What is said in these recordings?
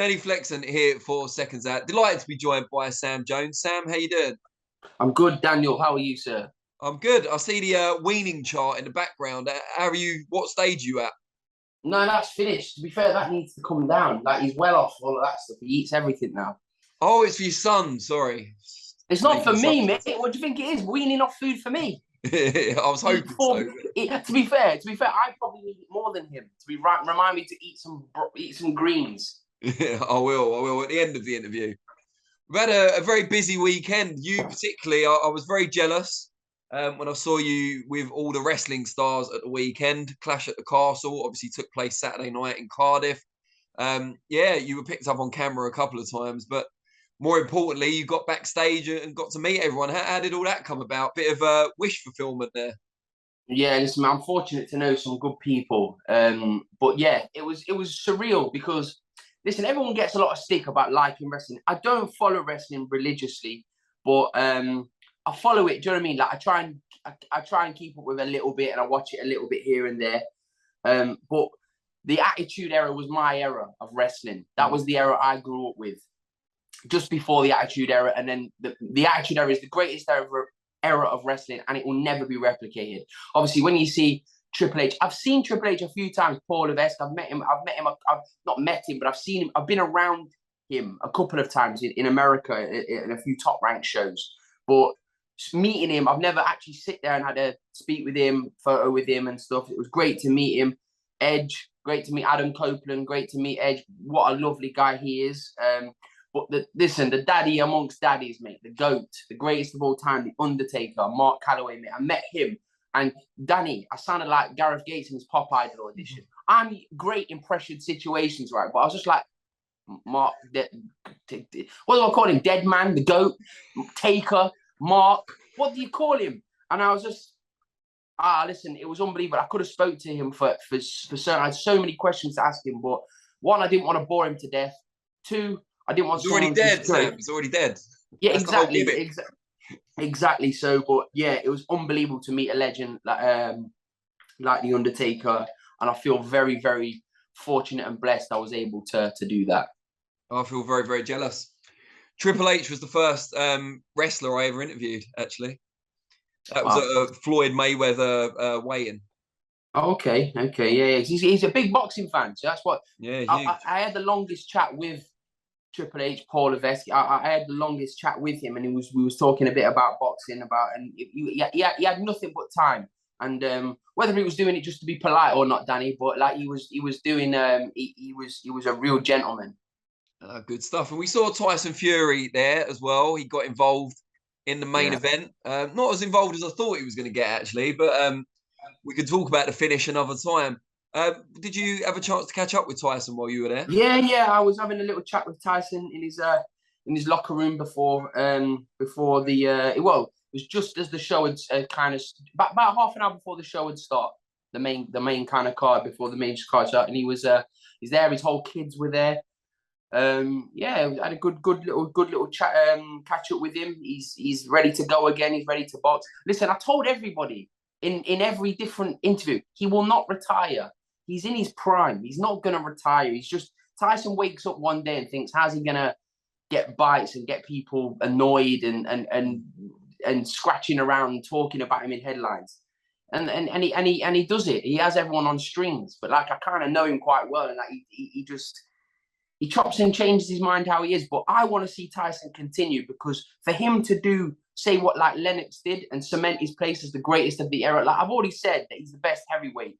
Danny Flexen here for Seconds Out. Delighted to be joined by Sam Jones. Sam, how you doing? I'm good, Daniel. How are you, sir? I'm good. I see the weaning chart in the background. How are you? What stage are you at? No, that's finished. To be fair, that needs to come down. Like, he's well off all of that stuff. He eats everything now. Oh, it's for your son. Sorry. It's not for me, mate. What do you think it is? Weaning off food for me. I was hoping so. To be fair, I probably need it more than him. Remind me to eat some greens. I will at the end of the interview. We've had a very busy weekend. You particularly, I was very jealous when I saw you with all the wrestling stars at the weekend. Clash at the Castle obviously took place Saturday night in Cardiff. Yeah, you were picked up on camera a couple of times, but more importantly, you got backstage and got to meet everyone. How did all that come about? Bit of wish fulfillment there. Yeah, listen, I'm fortunate to know some good people. But yeah, it was surreal because, listen, everyone gets a lot of stick about liking wrestling. I don't follow wrestling religiously, but I follow it. Do you know what I mean? Like, I try and keep up with a little bit, and I watch it a little bit here and there. But the Attitude Era was my era of wrestling. That was the era I grew up with, just before the Attitude Era, and then the Attitude Era is the greatest era of wrestling, and it will never be replicated. Obviously, when you see Triple H, I've seen Triple H a few times. Paul Levesque, I've met him. I've not met him, but I've seen him. I've been around him a couple of times in America in a few top ranked shows. But meeting him, I've never actually sit there and had a speak with him, photo with him and stuff. It was great to meet him. Edge, great to meet Adam Copeland. Great to meet Edge. What a lovely guy he is. But the daddy amongst daddies, mate, the GOAT, the greatest of all time, the Undertaker, Mark Calloway, mate. I met him. And Danny, I sounded like Gareth Gates in his Pop Idol audition. I'm great in pressured situations, right? But I was just like, Mark, what do I call him? Dead Man, the GOAT, Taker, Mark. What do you call him? And I was just, listen, it was unbelievable. I could have spoke to him for certain. I had so many questions to ask him, but one, I didn't want to bore him to death. Two, I didn't want. He's already dead, Sam. He's already dead. Yeah, exactly. Exactly. So, but yeah, it was unbelievable to meet a legend like the Undertaker, and I feel very, very fortunate and blessed I was able to do that. I feel very, very jealous. Triple H was the first wrestler I ever interviewed, actually. That was a Floyd Mayweather weigh-in. Okay, yeah. He's a big boxing fan, so that's what. Yeah, I had the longest chat with Triple H, Paul Levesque. I had the longest chat with him, and we was talking a bit about boxing, and he had nothing but time. And whether he was doing it just to be polite or not, Danny, but like he was doing, he was a real gentleman. Good stuff. And we saw Tyson Fury there as well. He got involved in the main event. Not as involved as I thought he was going to get, actually, but we could talk about the finish another time. Did you have a chance to catch up with Tyson while you were there? Yeah. I was having a little chat with Tyson in his locker room before the it was just as the show had kind of about half an hour before the show would start, the main kind of card before the main card start, and he's there. His whole kids were there. Yeah, I had a good little chat, catch up with him. He's ready to go again. He's ready to box. Listen, I told everybody in every different interview, he will not retire. He's in his prime. He's not going to retire. He's just, Tyson wakes up one day and thinks, how's he going to get bites and get people annoyed and scratching around and talking about him in headlines. And he does it. He has everyone on strings. But like, I kind of know him quite well, and like he chops and changes his mind how he is. But I want to see Tyson continue, because for him to say what like Lennox did and cement his place as the greatest of the era, like I've already said that he's the best heavyweight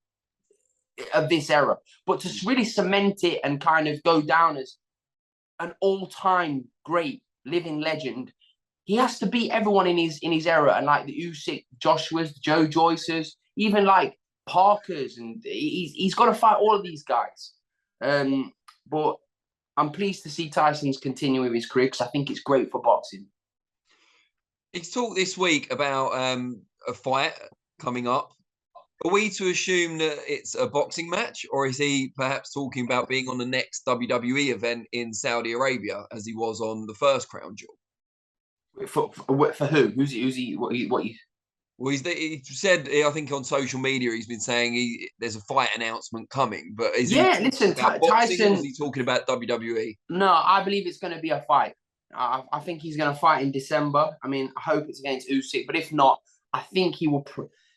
of this era, but to really cement it and kind of go down as an all-time great living legend, he has to beat everyone in his era, and like the Usyk, Joshua's, Joe Joyce's, even like Parker's, and he's got to fight all of these guys. But I'm pleased to see Tyson's continuing with his career, because I think it's great for boxing. He's talked this week about a fight coming up. Are we to assume that it's a boxing match, or is he perhaps talking about being on the next WWE event in Saudi Arabia, as he was on the first Crown Jewel? For who? Who's he? What he? Well, he said, I think on social media, he's been saying there's a fight announcement coming. But is he Yeah, talking listen, about boxing or is Tyson. he talking about WWE? No, I believe it's going to be a fight. I think he's going to fight in December. I mean, I hope it's against Usyk, but if not, I think he will.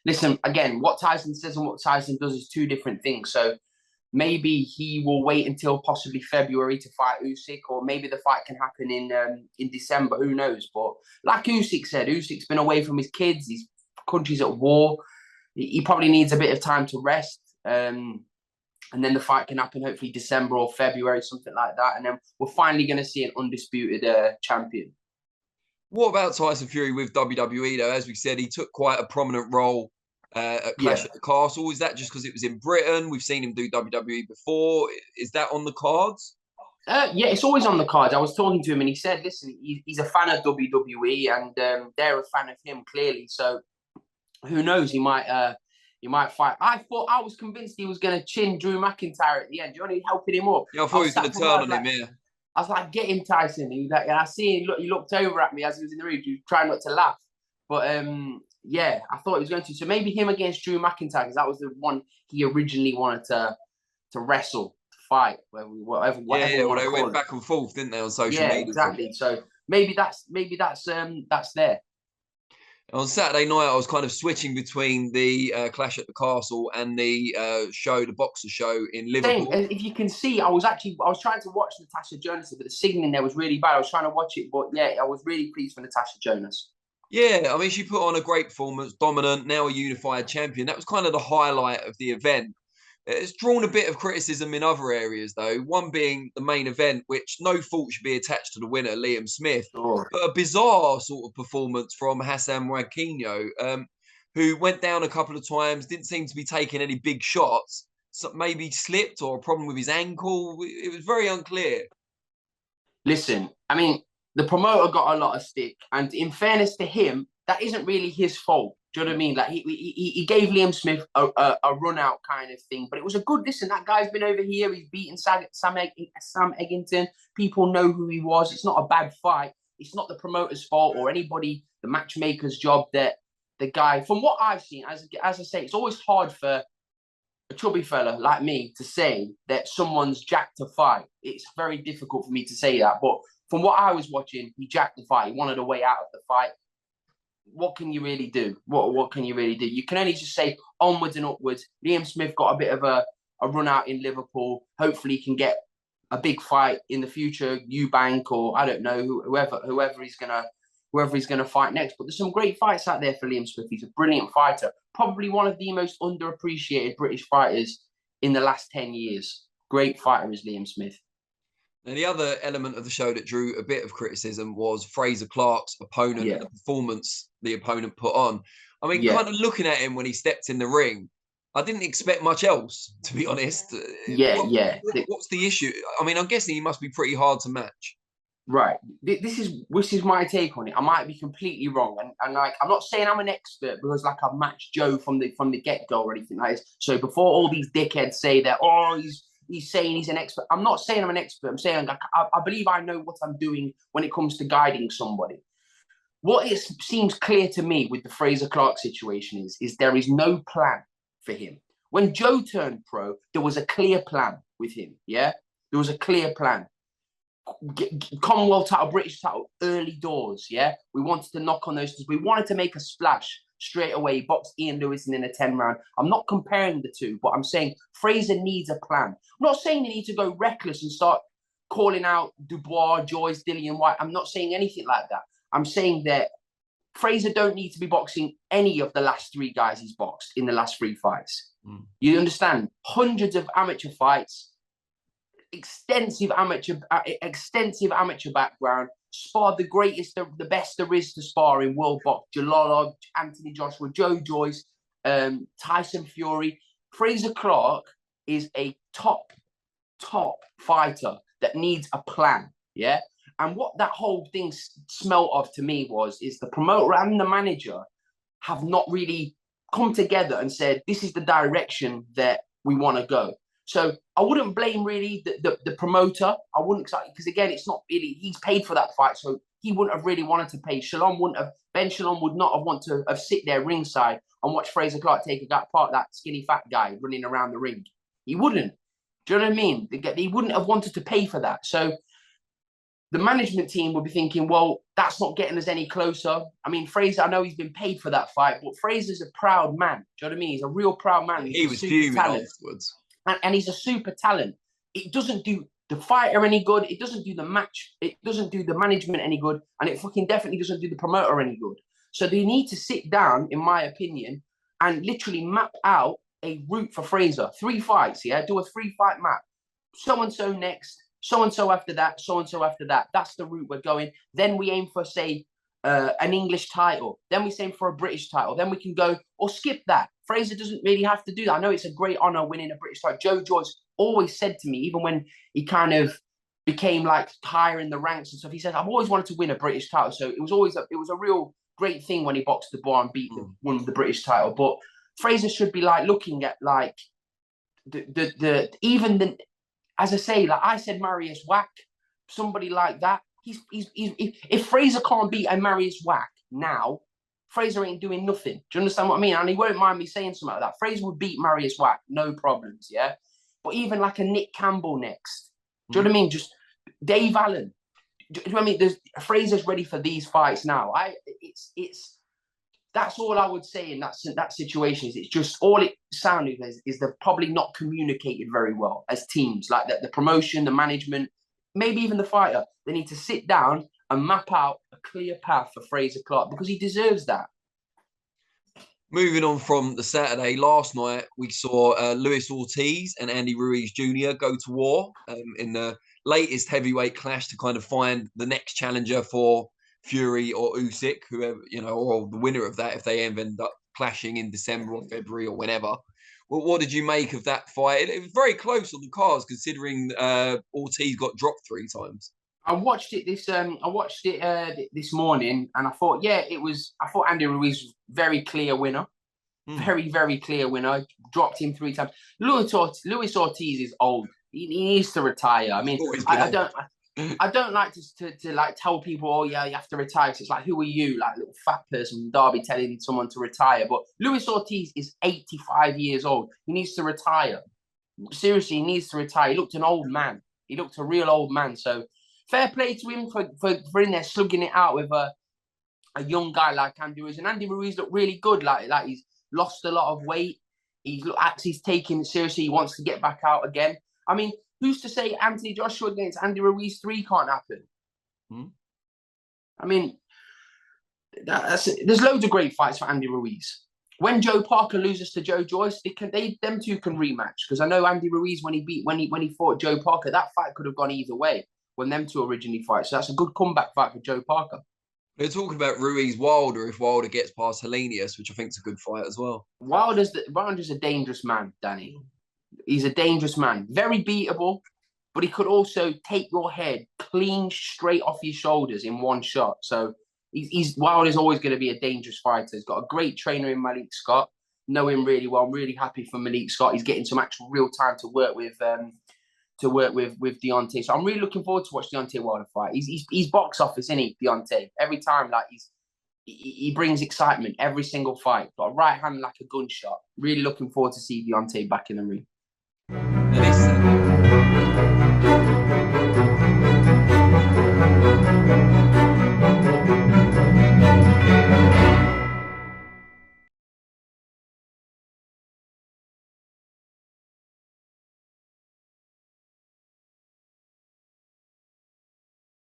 Listen, again, what Tyson says and what Tyson does is two different things. So maybe he will wait until possibly February to fight Usyk, or maybe the fight can happen in December. Who knows? But like Usyk said, Usyk's been away from his kids. His country's at war. He probably needs a bit of time to rest. And then the fight can happen hopefully December or February, something like that. And then we're finally going to see an undisputed champion. What about Tyson Fury with WWE, though? As we said, he took quite a prominent role at Clash at the Castle. Is that just because it was in Britain? We've seen him do WWE before. Is that on the cards? Yeah, it's always on the cards. I was talking to him and he said, listen, he's a fan of WWE and they're a fan of him, clearly. So who knows? He might fight. I was convinced he was going to chin Drew McIntyre at the end. You're only helping him up. Yeah, I thought he was going to turn on him, yeah. I was like, get him, Tyson. And I see him, he looked over at me as he was in the ring. He was trying not to laugh. But yeah, I thought he was going to. So maybe him against Drew McIntyre, because that was the one he originally wanted to wrestle, to fight, whatever. Yeah, well, they went back and forth, didn't they, on social media? Yeah, exactly. So maybe that's there. On Saturday night, I was kind of switching between the Clash at the Castle and the boxer show in Liverpool. Same. If you can see, I was trying to watch Tasha Jonas, but the signaling there was really bad. I was trying to watch it, but yeah, I was really pleased for Tasha Jonas. Yeah, I mean, she put on a great performance, dominant, now a unified champion. That was kind of the highlight of the event. It's drawn a bit of criticism in other areas, though. One being the main event, which no fault should be attached to the winner, Liam Smith. Sure. But a bizarre sort of performance from Hassan Mwakinyo, who went down a couple of times, didn't seem to be taking any big shots. So maybe slipped or a problem with his ankle. It was very unclear. Listen, I mean, the promoter got a lot of stick. And in fairness to him, that isn't really his fault. Do you know what I mean? Like he gave Liam Smith a run out kind of thing, but it was a good listen. That guy's been over here. He's beaten Sam Eggington. People know who he was. It's not a bad fight. It's not the promoter's fault or anybody, the matchmaker's job. That the guy, from what I've seen, as I say, it's always hard for a chubby fella like me to say that someone's jacked a fight. It's very difficult for me to say that, but from what I was watching, he jacked the fight. He wanted a way out of the fight. What can you really do? What can you really do? You can only just say onwards and upwards. Liam Smith got a bit of a run out in Liverpool. Hopefully he can get a big fight in the future, Eubank or I don't know, whoever he's gonna fight next. But there's some great fights out there for Liam Smith. He's a brilliant fighter. Probably one of the most underappreciated British fighters in the last 10 years. Great fighter is Liam Smith. Now, the other element of the show that drew a bit of criticism was Fraser Clarke's opponent and the performance the opponent put on. I mean, kind of looking at him when he stepped in the ring, I didn't expect much else, to be honest. What's the issue? I mean, I'm guessing he must be pretty hard to match. Right. This is my take on it. I might be completely wrong, and like I'm not saying I'm an expert because like I've matched Joe from the get-go or anything like this. So before all these dickheads say that, oh, he's saying he's an expert. I'm not saying I'm an expert. I'm saying like, I believe I know what I'm doing when it comes to guiding somebody. What it seems clear to me with the Fraser Clarke situation is there is no plan for him. When Joe turned pro, there was a clear plan with him. Yeah, there was a clear plan. Commonwealth title, British title, early doors. Yeah, we wanted to knock on those. We wanted to make a splash straight away. Box Ian Lewis in a 10 round. I'm not comparing the two, but I'm saying Fraser needs a plan. I'm not saying they need to go reckless and start calling out Dubois, Joyce, Dillian White. I'm not saying anything like that. I'm saying that Fraser don't need to be boxing any of the last 3 guys he's boxed in the last 3 fights. You understand? Hundreds of amateur fights, extensive amateur background, sparred the greatest, the best there is to spar in world box. Jalolov, Anthony Joshua, Joe Joyce, Tyson Fury. Fraser Clarke is a top fighter that needs a plan. Yeah. And what that whole thing smelt of to me is the promoter and the manager have not really come together and said, this is the direction that we want to go. So I wouldn't blame really the promoter. I wouldn't, because again, it's not really, he's paid for that fight. So he wouldn't have really wanted to pay. Ben Shalom would not have wanted to have sit there ringside and watch Fraser Clarke take that part, that skinny fat guy running around the ring. He wouldn't. Do you know what I mean? He wouldn't have wanted to pay for that. So the management team would be thinking, well, that's not getting us any closer. I mean, Fraser, I know he's been paid for that fight, but Fraser's a proud man. Do you know what I mean? He's a real proud man. He was fuming afterwards. And he's a super talent. It doesn't do the fighter any good. It doesn't do the match. It doesn't do the management any good. And it fucking definitely doesn't do the promoter any good. So they need to sit down, in my opinion, and literally map out a route for Fraser. 3 fights, yeah? Do a 3-fight map. So-and-so next, so-and-so after that, so-and-so after that. That's the route we're going. Then we aim for, say, an English title. Then we aim for a British title. Then we can go, or skip that. Fraser doesn't really have to do that. I know it's a great honour winning a British title. Joe Joyce always said to me, even when he kind of became like higher in the ranks and stuff, he said, I've always wanted to win a British title. So it was a real great thing when he boxed the bar and won the British title. But Fraser should be like looking at like as I say, like I said, Marius Wack, somebody like that. If Fraser can't beat a Marius Wack now, Fraser ain't doing nothing. Do you understand what I mean? And he won't mind me saying something like that. Fraser would beat Marius Wack, no problems, yeah? But even like a Nick Campbell next. Do you know what I mean? Just Dave Allen. Do you know what I mean? Fraser's ready for these fights now. That's all I would say in that situation. It's just all it sounded is they've probably not communicated very well as teams. Like the promotion, the management, maybe even the fighter. They need to sit down and map out a clear path for Fraser Clarke because he deserves that. Moving on from the Saturday, last night we saw Luis Ortiz and Andy Ruiz Jr. go to war in the latest heavyweight clash to kind of find the next challenger for Fury or Usyk, whoever, or the winner of that if they end up clashing in December or February or whenever. Well, what did you make of that fight? It was very close on the cards considering Ortiz got dropped 3 times. I watched it this morning, and I thought, I thought Andy Ruiz was very clear winner, very, very clear winner. Dropped him 3 times. Luis Ortiz is old. He needs to retire. I mean, I don't like to like tell people, oh yeah, you have to retire. It's like, who are you, like little fat person from Derby, telling someone to retire? But Luis Ortiz is 85 years old. He needs to retire. Seriously, he needs to retire. He looked an old man. He looked a real old man. So. Fair play to him for in there slugging it out with a young guy like Andy Ruiz. And Andy Ruiz looked really good. Like he's lost a lot of weight. He's taking it seriously. He wants to get back out again. I mean, who's to say Anthony Joshua against Andy Ruiz 3 can't happen? I mean, there's loads of great fights for Andy Ruiz. When Joe Parker loses to Joe Joyce, them two can rematch. Because I know Andy Ruiz when he fought Joe Parker, that fight could have gone either way. When them two originally fight. So that's a good comeback fight for Joe Parker. They're talking about Ruiz Wilder if Wilder gets past Helenius, which I think is a good fight as well. Wilder's a dangerous man, Danny. He's a dangerous man. Very beatable, but he could also take your head clean straight off your shoulders in one shot. So Wilder's always going to be a dangerous fighter. He's got a great trainer in Malik Scott. Know him really well. I'm really happy for Malik Scott. He's getting some actual real time to work with Deontay. So I'm really looking forward to watch Deontay Wilder fight. He's box office, isn't he, Deontay? Every time, like he brings excitement every single fight. Got a right hand like a gunshot. Really looking forward to see Deontay back in the ring.